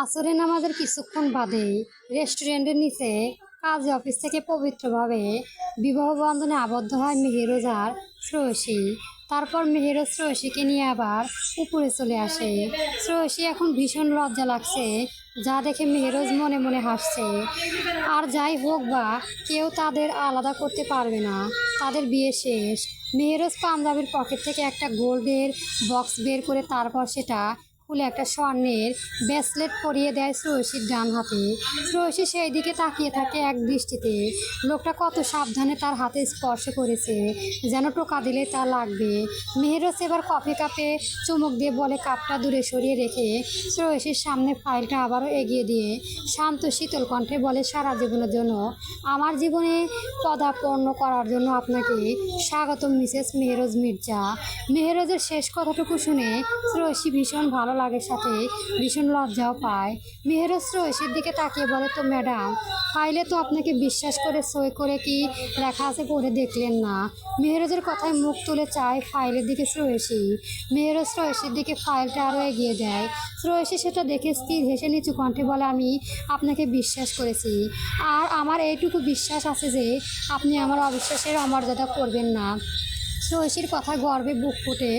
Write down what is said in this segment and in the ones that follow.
আসরের নামাজের কিছুক্ষণ বাদেই রেস্টুরেন্টের নিচে কাজী অফিস থেকে পবিত্রভাবে বিবাহ বন্ধনে আবদ্ধ হয় মেহেরোজ আর শ্রেয়সী। তারপর মেহেরোজ শ্রেয়সীকে নিয়ে আবার উপরে চলে আসে। শ্রেয়সী এখন ভীষণ লজ্জা লাগছে, যা দেখে মেহেরোজ মনে মনে হাসছে। আর যাই হোক বা কেউ তাদের আলাদা করতে পারবে না, তাদের বিয়ে শেষ। মেহেরোজ পাঞ্জাবির পকেট থেকে একটা গোল্ডের বক্স বের করে তারপর সেটা খুলে একটা স্বর্ণের ব্রেসলেট পরিয়ে দেয় শ্রেয়সীর ডান হাতে। শ্রেয়সী সেই দিকে তাকিয়ে থাকে এক দৃষ্টিতে। লোকটা কত সাবধানে তার হাতে স্পর্শ করেছে, যেন টোকা দিলে তা লাগবে। মেহেরোজ এবার কফি কাপে চুমুক দিয়ে বলে, কাপটা দূরে সরিয়ে রেখে শ্রেয়সীর সামনে ফাইলটা আবারও এগিয়ে দিয়ে শান্ত শীতল কণ্ঠে বলে, সারা জীবনের জন্য আমার জীবনে পদার্পণ করার জন্য আপনাকে স্বাগতম মিসেস মেহেরোজ মির্জা। মেহেরোজের শেষ কথাটুকু শুনে শ্রেয়সী ভীষণ ভালো লাগে, সাথে ভীষণ লজ্জাও পায়। মেহেরোজ শ্রেয়সীর দিকে তাকিয়ে বলে, তো ম্যাডাম, ফাইলে তো আপনাকে বিশ্বাস করে সই করে কি লেখা আছে পড়ে দেখলেন না? মেহেরোজের কথায় মুখ তুলে চায় ফাইলের দিকে শ্রেয়সী। মেহেরোজ শ্রেয়সীর দিকে ফাইলটা আরও এগিয়ে দেয়। শ্রেয়সী সেটা দেখে স্থির হেসে নিচু কণ্ঠে বলে, আমি আপনাকে বিশ্বাস করেছি, আর আমার এইটুকু বিশ্বাস আছে যে আপনি আমার অবিশ্বাসের অমর্যাদা করবেন না। শ্রেয়সীর কথা গর্বে বুক ফুটে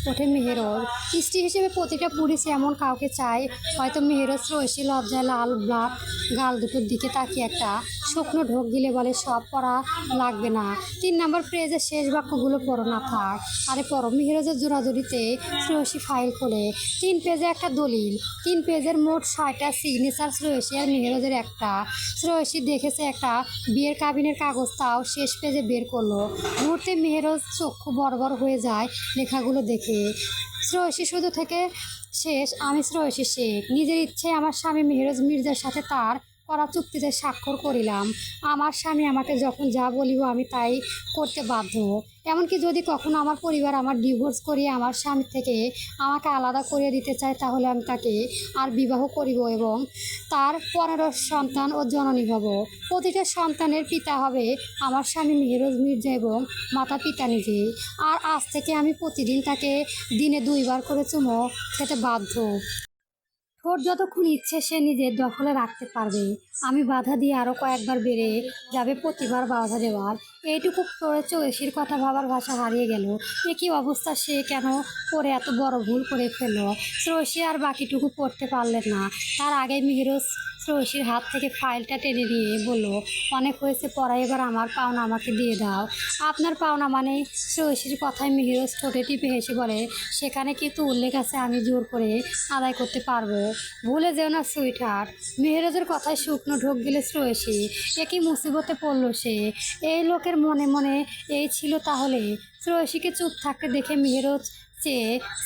ওঠে মেহেরোজ। স্ত্রী হিসেবে প্রতিটা পুরুষ এমন কাউকে চায়। হয়তো মেহেরোজ শ্রেয়সী লজ্জায় লাল ব্লাড গাল দুটোর দিকে তাকিয়ে একটা শুকনো ঢোক গিলে বলে, সব পড়া লাগবে না, 3 নম্বর পেজের শেষ বাক্যগুলো পড়ো না থাক। আরে পড়ো। মেহেরোজের জোরাজুরিতে শ্রেয়সী ফাইল খোলে। 3 পেজে একটা দলিল, 3 পেজের মোট 6টা সিগনেচার শ্রেয়সী আর মেহেরোজের একটা। শ্রেয়সী দেখেছে একটা বিয়ের কাবিনের কাগজ, তাও শেষ পেজে বের করলো। মুহূর্তে মেহেরোজ চক্ষু বড় হয়ে যায় লেখাগুলো দেখে। শ্রেয়সী শুধু থেকে শেষ, আমি শ্রেয়সী শেখ নিজের ইচ্ছে আমার স্বামী মেহেরোজ মির্জার সাথে তার করা চুক্তিতে স্বাক্ষর করিলাম। আমার স্বামী আমাকে যখন যা বলিব আমি তাই করতে বাধ্য। এমনকি যদি কখনো আমার পরিবার আমার ডিভোর্স করিয়ে আমার স্বামী থেকে আমাকে আলাদা করিয়ে দিতে চায়, তাহলে আমি তাকে আর বিবাহ করিব এবং তার 15 সন্তান ও জননী হব। প্রতিটা সন্তানের পিতা হবে আমার স্বামী মেহেরোজ মির্জা এবং মাতা পিতা নিজে। আর আজ থেকে আমি প্রতিদিন তাকে দিনে 2 বার করে চুমো খেতে বাধ্য। ঠোঁট যতক্ষণ ইচ্ছে সে নিজের দখলে রাখতে পারবে। আমি বাধা দিয়ে আরও কয়েকবার বেড়ে যাবে প্রতিবার বাধা দেওয়ার। এইটুকু পড়ে শ্রেয়সীর কথা ভাবার ভাষা হারিয়ে গেল। এ কী অবস্থা, সে কেন পড়ে এত বড় ভুল করে ফেলল? শ্রেয়সী আর বাকিটুকু পড়তে পারলেন না। তার আগে মেহেরোজ শ্রেয়সীর হাত থেকে ফাইলটা টেনে নিয়ে বলল, অনেক হয়েছে পড়া, এবার আমার পাওনা আমাকে দিয়ে দাও। আপনার পাওনা মানে? শ্রেয়সীর কথায় মেহেরোজ ঠোঁটে টিপে হেসে বলে, সেখানে কিন্তু উল্লেখ আছে আমি জোর করে আদায় করতে পারবো। ভুলে যেও না সুইট হার্ট। মেহেরোজের কথায় শুকনো ঢোক গেলে শ্রেয়সী। একই মুসিবতে পড়ল সে। এই লোকের মনে মনে এই ছিল তাহলে? শ্রেয়সীকে চুপ থাকতে দেখে মেহেরোজ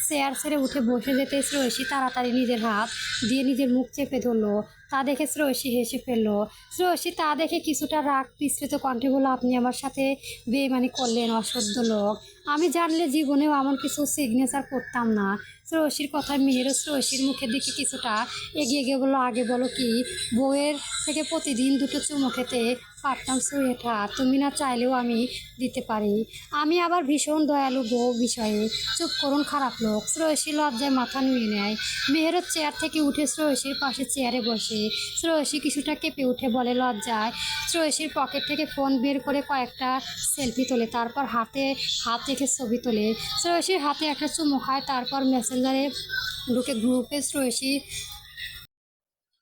চেয়ার ছেড়ে উঠে বসে যেতে শ্রেয়সী তাড়াতাড়ি নিজের হাত দিয়ে নিজের মুখ চেপে ধরল। তা দেখে শ্রেয়সী হেসে ফেলল। শ্রেয়সী তা দেখে কিছুটা রাগ মিশ্রিত কণ্ঠে বলল, আপনি আমার সাথে বেইমানি করলেন অসভ্য লোক। আমি জানলে জীবনেও এমন কিছু সিগনেচার করতাম না। শ্রেয়সীর কথায় মেহেরোজ শ্রেয়সীর মুখের দিকে কিছুটা এগিয়ে গিয়ে বলল, আগে বলো কি বউয়ের থেকে প্রতিদিন 2টো চুমো খেতে পারতাম সুইটহার্ট, তুমি না চাইলেও আমি দিতে পারি। আমি আবার ভীষণ দয়ালু বউ বিষয়ে। চুপ করুন খারাপ লোক। শ্রেয়সী লজ্জায় মাথা নুয়ে নেয়। মেহেরোজ চেয়ার থেকে উঠে শ্রেয়সীর পাশে চেয়ারে বসে। শ্রেয়সী কিছুটা কেঁপে উঠে বলে, লজ্জায় শ্রেয়সীর পকেট থেকে ফোন বের করে কয়েকটা সেলফি তোলে, তারপর হাতে হাত রেখে ছবি তোলে। শ্রেয়সীর হাতে একটা চুমু খায়, তারপর মেসেঞ্জারে ঢুকে গ্রুপে শ্রেয়সী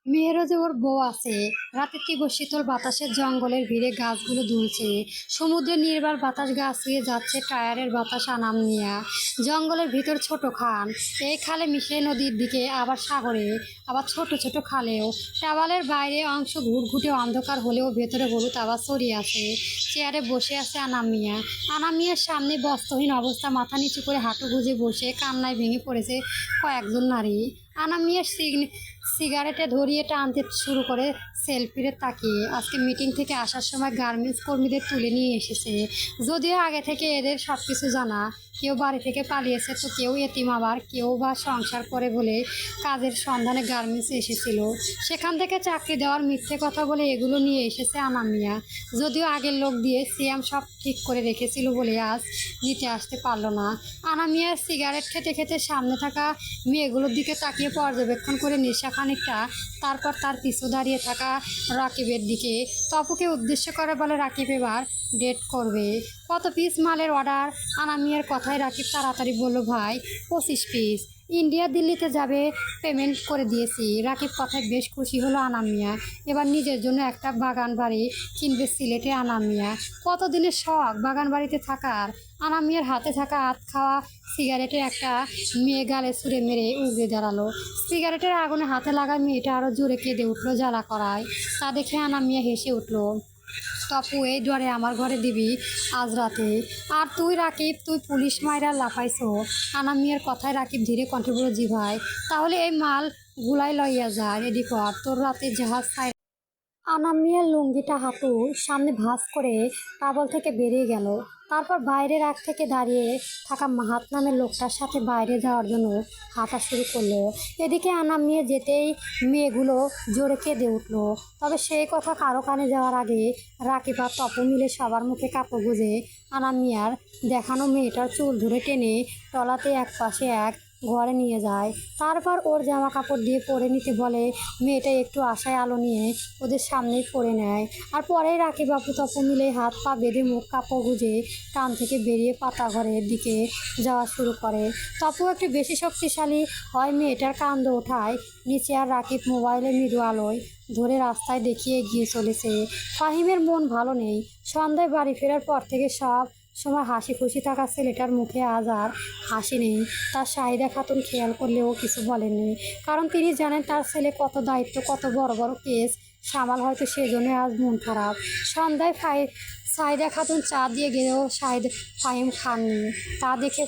মেহেরোজে ওর বউ আছে। রাতে তীব্র শীতল বাতাসের জঙ্গলের ভিড়ে গাছগুলো দুলছে। সমুদ্রের নির্বাল বাতাস গা ছুঁয়ে যাচ্ছে টায়ারের বাতাস আনাম নিয়া। জঙ্গলের ভিতর ছোট খাল, এই খালে মিশে নদীর দিকে, আবার সাগরে, আবার ছোট ছোট খালেও। টাওয়ালের বাইরে অংশ ঘুটঘুটে অন্ধকার হলেও ভেতরে হলুদ আবার ছড়িয়ে আছে। চেয়ারে বসে আছে আনামিয়া। আনামিয়ার সামনে বস্ত্রহীন অবস্থা, মাথা নিচু করে হাঁটু গুজে বসে কান্নায় ভেঙে পড়েছে কয়েকজন নারী। আনামিয়ার সিগারেটে ধরিয়ে টানতে শুরু করে সেলফিরে তাকিয়ে। আজকে মিটিং থেকে আসার সময় গার্মেন্টস কর্মীদের তুলে নিয়ে এসেছে, যদিও আগে থেকে এদের সব কিছু জানা। কেউ বাড়ি থেকে পালিয়েছে, তো কেউ এতিম, আবার কেউ বা সংসার করে বলে কাজের সন্ধানে গার্মেন্টসে এসেছিল। সেখান থেকে চাকরি দেওয়ার মিথ্যে কথা বলে এগুলো নিয়ে এসেছে আনামিয়া। যদিও আগের লোক দিয়ে সিয়াম সব ঠিক করে রেখেছিল বলে আজ নিতে আসতে পারলো না। আনামিয়া সিগারেট খেতে খেতে সামনে থাকা মেয়েগুলোর দিকে তাকিয়ে পর্যবেক্ষণ করে নেশা খানিকটা, তারপর তার পিছু দাঁড়িয়ে থাকা রাকিবের দিকে তপুকে উদ্দেশ্য করে বলে, রাকিব এবার ডেট করবে। কত পিস মালের অর্ডার? আনামিয়ার কথায় রাকিব তাড়াতাড়ি বলল, ভাই 25 পিস। ইন্ডিয়া দিল্লিতে যাবে, পেমেন্ট করে দিয়েছি। রাকিব কথায় বেশ খুশি হলো আনামিয়া। এবার নিজের জন্য একটা বাগান বাড়ি কিনবে সিলেটে আনামিয়া। কতদিনের শখ বাগান বাড়িতে থাকার। আনামিয়ার হাতে থাকা আধ খাওয়া সিগারেটে একটা মেয়ে গালে ছুঁড়ে মেরে উগড়ে দাঁড়ালো। সিগারেটের আগুনে হাতে লাগা মেয়েটা আরও জোরে কেঁদে উঠলো জ্বালা করায়। তা দেখে আনামিয়া হেসে উঠলো। তপু, এই ডরে আমার ঘরে দিবি আজ রাতে। আর তুই রাকিব, তুই পুলিশ মাইরা লাফাইছো। আনামিয়ার কথায় রাকিব ধীরে কণ্ঠে বলল, জি ভাই। তাহলে এই মাল গুলাই লইয়া যা, রেডি কর, তোর রাতে জাহাজ ছাই। আনামিয়ার লুঙ্গিটা হাঁটুর সামনে ভাঁজ করে কাবল থেকে বেরিয়ে গেল। তারপর বাইরের আগ থেকে দাঁড়িয়ে থাকা মাহাত নামের লোকটার সাথে বাইরে যাওয়ার জন্য হাঁটা শুরু করলো। এদিকে আনামিয়া যেতেই মেয়েগুলো জোরে কেঁদে উঠলো। তবে সেই কথা কারো কানে যাওয়ার আগে রাকিব আর তপু মিলে সবার মুখে কাপড় গুঁজে আনামিয়ার দেখানো মেয়েটার চুল ধরে টেনে টলাতে এক পাশে এক ঘরে নিয়ে যায়। তারপর ওর জামা কাপড় দিয়ে পরে নিতে বলে। মেয়েটা একটু আশায় আলো নিয়ে ওদের সামনেই পরে নেয়। আর পরেই রাকিব বাপু তপু মিলে হাত পা বেঁধে মুখ কাপড় গুঁজে টান থেকে বেরিয়ে পাতা ঘরের দিকে যাওয়া শুরু করে। তপু একটু বেশি শক্তিশালী হয়, মেয়েটার কান্দ ওঠায় নিচে, আর রাকিব মোবাইলে মৃদু আলোয় ধরে রাস্তায় দেখিয়ে এগিয়ে চলেছে। ফাহিমের মন ভালো নেই। সন্ধ্যায় বাড়ি ফেরার পর থেকে সব সময় হাসি খুশি থাকা ছেলেটার মুখে আজ আর হাসি নেই। তার শাহিদা খাতুন খেয়াল করলেও কিছু বলেননি, কারণ তিনি জানেন তার ছেলে কত দায়িত্ব, কত বড় বড় কেস সামাল, হয়তো সেজন্য আজ মন খারাপ। সন্ধ্যায় সাইদা খাতুন চা দিয়ে গেলেও ফাহিম খাননি। তা দেখে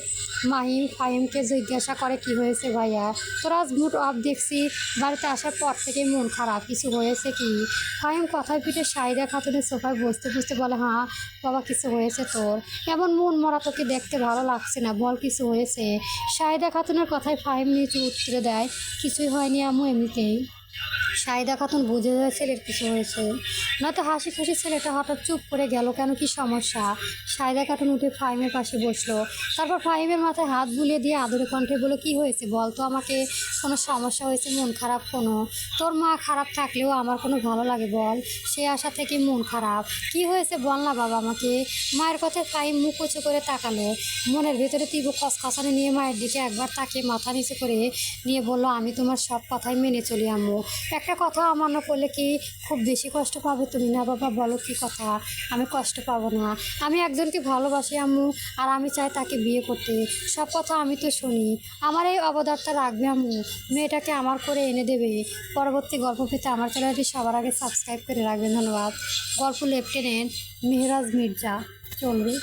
মাহিম ফাহিমকে জিজ্ঞাসা করে, কি হয়েছে ভাইয়া, তোর আজ মুড অফ দেখছি, বাড়িতে আসার পর থেকে মন খারাপ, কিছু হয়েছে কি? ফাহিম কথায় পিঠে সাইদা খাতুনের সোফায় বসতে বসতে বলে, হ্যাঁ বাবা, কিছু হয়েছে। তোর এমন মন মরা তোকে দেখতে ভালো লাগছে না, বল কিছু হয়েছে? সাইদা খাতুনের কথায় ফাহিম নিচু উত্তরে দেয়, কিছুই হয়নি আম্মু, এমনিতেই। সাইদা খাতুন বুঝে যায় ছেলের কিছু হয়েছে, নয়তো হাসি খুশি ছেলেটা হঠাৎ চুপ করে গেল কেন, কি সমস্যা? সাইদা খাতুন উঠে ফাহিমের পাশে বসলো। তারপর ফাহিমের মাথায় হাত বুলিয়ে দিয়ে আদরে কণ্ঠে বলে, কি হয়েছে বল তো আমাকে, কোনো সমস্যা হয়েছে? মন খারাপ কোনো? তোর মা খারাপ থাকলেও আমার কোনো ভালো লাগে বল, সে আশা থেকে মন খারাপ। কি হয়েছে বল না বাবা আমাকে। মায়ের কথায় ফাহিম মুখ উঁচু করে তাকালো। মনের ভেতরে তীব্র খসখসানি নিয়ে মায়ের দিকে একবার তাকিয়ে মাথা নিচু করে নিয়ে বলল, আমি তোমার সব কথাই মেনে চলি আম্মু। একটা কথা অমান্য করলে কি খুব বেশি কষ্ট পাবে তুমি? না বাবা, বলো কি কথা, আমি কষ্ট পাবো না। আমি একজনকে ভালোবাসি আম্মু, আর আমি চাই তাকে বিয়ে করতে। সব কথা আমি তো শুনি। আমার এই অবদারটা রাখবে আম্মু, মেয়েটাকে আমার করে এনে দেবে। পরবর্তী গল্প পেতে আমার চ্যানেলটি সবার আগে সাবস্ক্রাইব করে রাখবেন। ধন্যবাদ। গল্প লেফটেন্যান্ট মেহরাজ মির্জা চলবে।